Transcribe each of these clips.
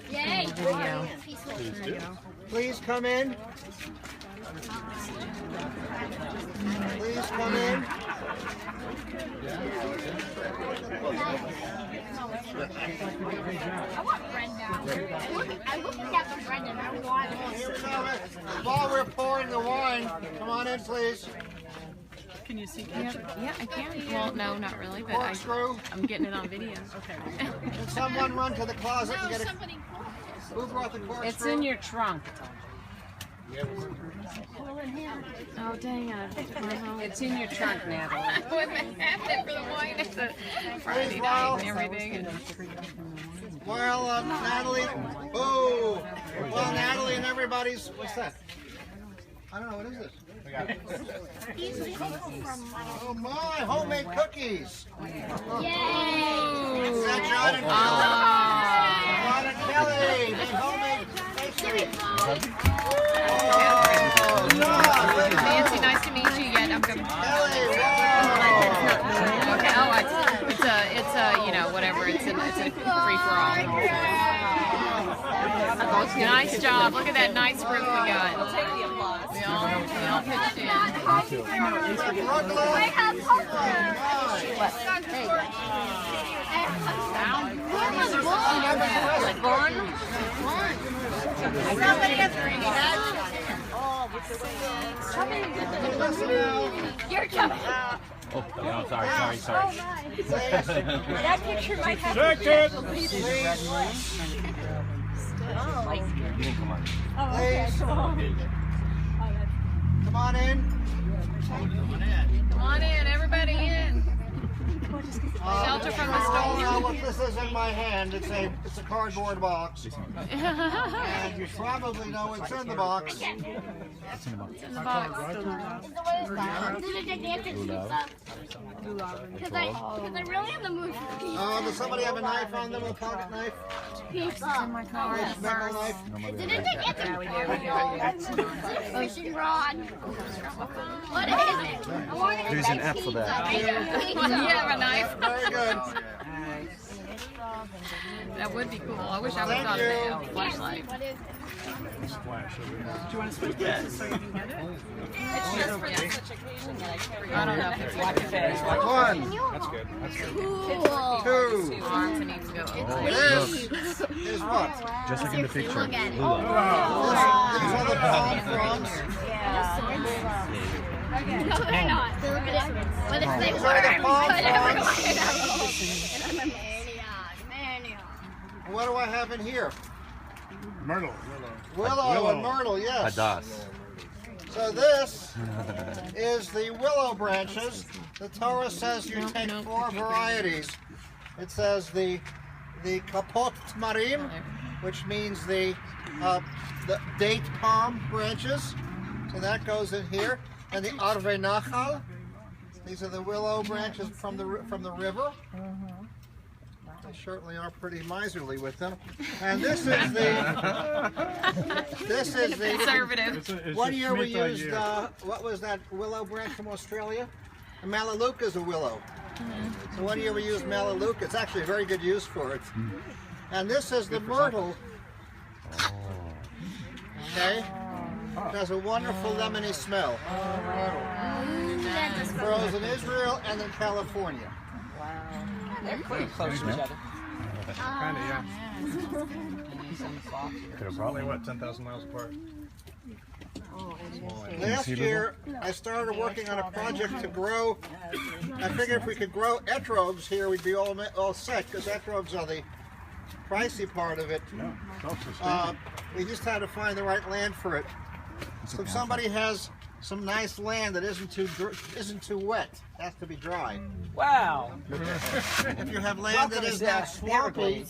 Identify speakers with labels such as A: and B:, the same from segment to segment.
A: Yay!
B: Video.
C: Please come in. Please come in.
A: I want Brenda. I'm looking at the Brendan. I want
C: Here we go. While we're pouring the wine, come on in, please.
B: Can you see? Yeah, I can. Well, no, not really, but
C: Corkscrew.
B: I'm getting it on video. Okay.
C: Can someone run to the closet and get it?
A: somebody.
C: Who brought the corkscrew?
D: It's in your trunk.
B: Oh, dang it.
D: It's in your trunk, Natalie.
B: I wasn't having it for the wine. It's a Friday night and everything.
C: Well, Natalie. Oh. Well, Natalie and everybody's. What's that? I don't know. What is this? Oh my! Homemade cookies.
A: Yay!
C: Is that John and Kelly? Made homemade pastry.
B: Nancy, nice to meet you. Yet I'm gonna.
C: Kelly, wow.
B: Okay. Oh, it's a, you know, whatever. It's a free for all. Nice job. Look at that nice group we got. We'll take the applause. We all pitched in.
A: I have popcorn. Somebody has You're coming.
E: Oh, no, sorry.
A: That picture might have
E: Come on.
C: Please. Come on in.
B: Come on in, everybody in. Shelter from the
C: I don't know
B: storm.
C: what this is in my hand. It's a cardboard box. And you probably know what's in the box.
B: It's in the box.
A: Because I'm really in the mood for pizza.
C: Does somebody have a knife on them? A pocket knife?
A: Pizza.
C: Metal knife?
A: Didn't they get the fishing rod? What is it? I want to
E: Here's an app for that.
B: You have a knife?
C: Very good.
B: That would be cool. I wish I would have thought of that. Flashlight.
A: What is it?
D: Do you want to switch places so you can get it?
B: It's just for such occasion that I don't know if it's like a face.
C: One,
A: Cool.
C: two,
B: Arms and needs to go.
C: this is what?
E: Just like in the picture.
A: Look at it.
C: These are the palm fronds.
A: No, they're not. Look at it. But if they
C: These
A: were,
C: are the
A: I
C: palm
A: would never go
C: fronds.
A: in that hole. And I'm a maniac.
C: What do I have in here?
F: Myrtle.
C: Willow and myrtle, yes.
E: Hadas.
C: So this is the willow branches. The Torah says you take four varieties. It says the kapot tmarim, which means the date palm branches. So that goes in here. And the arve nachal. These are the willow branches from the river. They certainly are pretty miserly with them. And this is the
B: Conservative.
C: one year we used what was that willow branch from Australia? A melaleuca is a willow. So one year we used melaleuca. It's actually a very good use for it. And this is the myrtle. Okay. It has a wonderful lemony smell. Myrtle. Grows in Israel and in California.
D: They're pretty close to each other.
F: Kind of, yeah. Probably, what, 10,000 miles apart?
C: Last year, I started working on a project to grow. I figured if we could grow etrobes here, we'd be all set, because etrobes are the pricey part of it. We just had to find the right land for it. So if somebody has some nice land that isn't too wet, it has to be dry.
D: Wow.
C: If you have land that is not swampy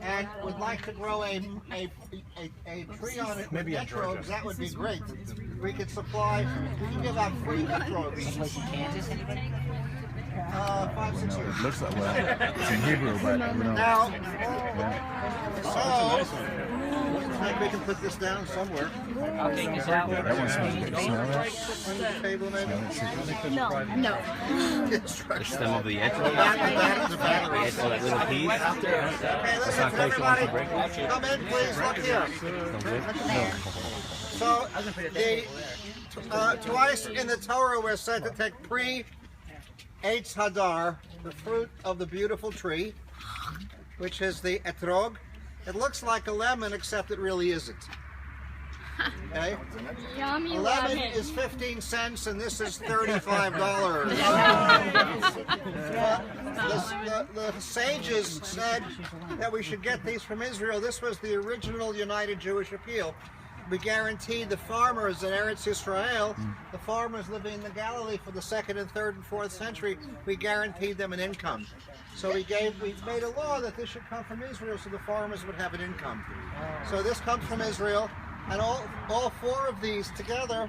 C: and would like to grow a tree on it with
F: Maybe in
C: etrobes,
F: Georgia.
C: that would be great. We could supply, we can give out free etrobes. 5, 6 years.
E: It looks that way. It's in Hebrew, but we don't.
C: Now,
E: Yeah.
C: so think we can put this down somewhere.
E: I'll take this out.
C: On the table, maybe?
A: No.
E: The stem of the etrog.
C: The battery.
E: It's that little piece.
C: Okay, listen, everybody, come in, please. Look here. So, twice in the Torah we're said to take Eitz Hadar, the fruit of the beautiful tree, which is the etrog. It looks like a lemon, except it really isn't. Okay?
A: Yummy
C: A lemon
A: lemon.
C: is 15 cents, and this is $35. The sages said that we should get these from Israel. This was the original United Jewish Appeal. We guaranteed the farmers in Eretz Yisrael, the farmers living in the Galilee for the 2nd and 3rd and 4th century, we guaranteed them an income. So we made a law that this should come from Israel so the farmers would have an income. So this comes from Israel, and all four of these together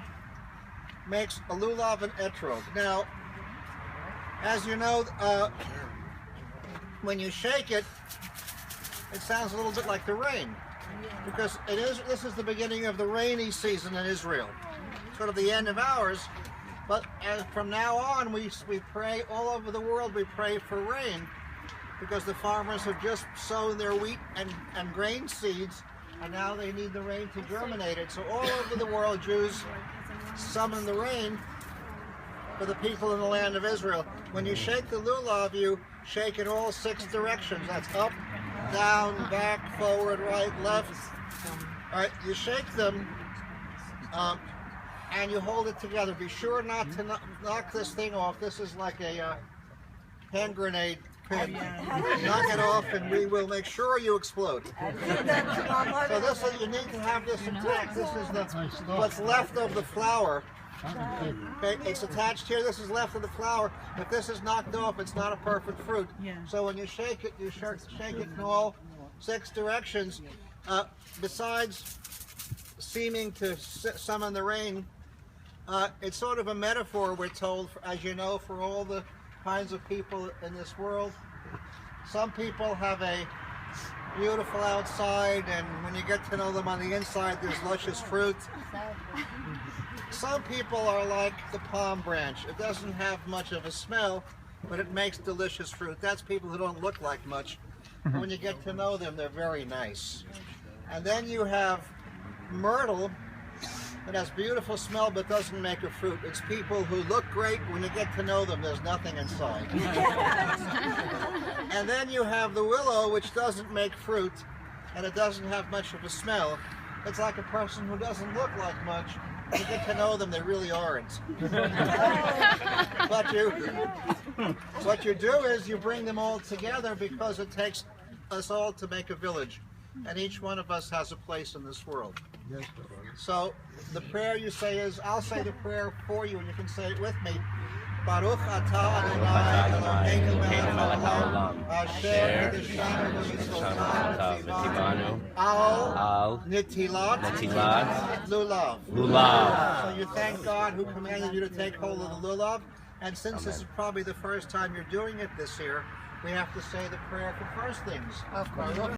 C: makes a lulav and etrog. Now, as you know, when you shake it, it sounds a little bit like the rain. Because this is the beginning of the rainy season in Israel, sort of the end of ours. But from now on, we pray all over the world. We pray for rain, because the farmers have just sown their wheat and grain seeds, and now they need the rain to germinate it. So all over the world, Jews summon the rain for the people in the land of Israel. When you shake the lulav, you shake in all 6 directions. That's up, down, back, forward, right, left. All right, you shake them and you hold it together. Be sure not to knock this thing off. This is like a hand grenade pin. Knock it off and we will make sure you explode. So you need to have this intact. This is what's left of the flour. Okay, it's attached here. This is left of the flour. If this is knocked off, it's not a perfect fruit. So when you shake it, you shake it in all 6 directions. Besides seeming to summon the rain, it's sort of a metaphor, we're told, as you know, for all the kinds of people in this world. Some people have a beautiful outside, and when you get to know them on the inside, there's luscious fruit. Some people are like the palm branch. It doesn't have much of a smell, but it makes delicious fruit. That's people who don't look like much. And when you get to know them, they're very nice. And then you have myrtle. It has beautiful smell, but doesn't make a fruit. It's people who look great. When you get to know them, there's nothing inside. And then you have the willow, which doesn't make fruit, and it doesn't have much of a smell. It's like a person who doesn't look like much. When you get to know them, they really aren't. But what you do is you bring them all together, because it takes us all to make a village. And each one of us has a place in this world. So the prayer you say is, I'll say the prayer for you, and you can say it with me. Baruch atah Adonai Eloheinu melech haolam, asher kiddushanu v'mitzvotav al nitilat lulav. So you thank God who commanded you to take hold of the lulav. And since this is probably the first time you're doing it this year, we have to say the prayer for first things. Of course.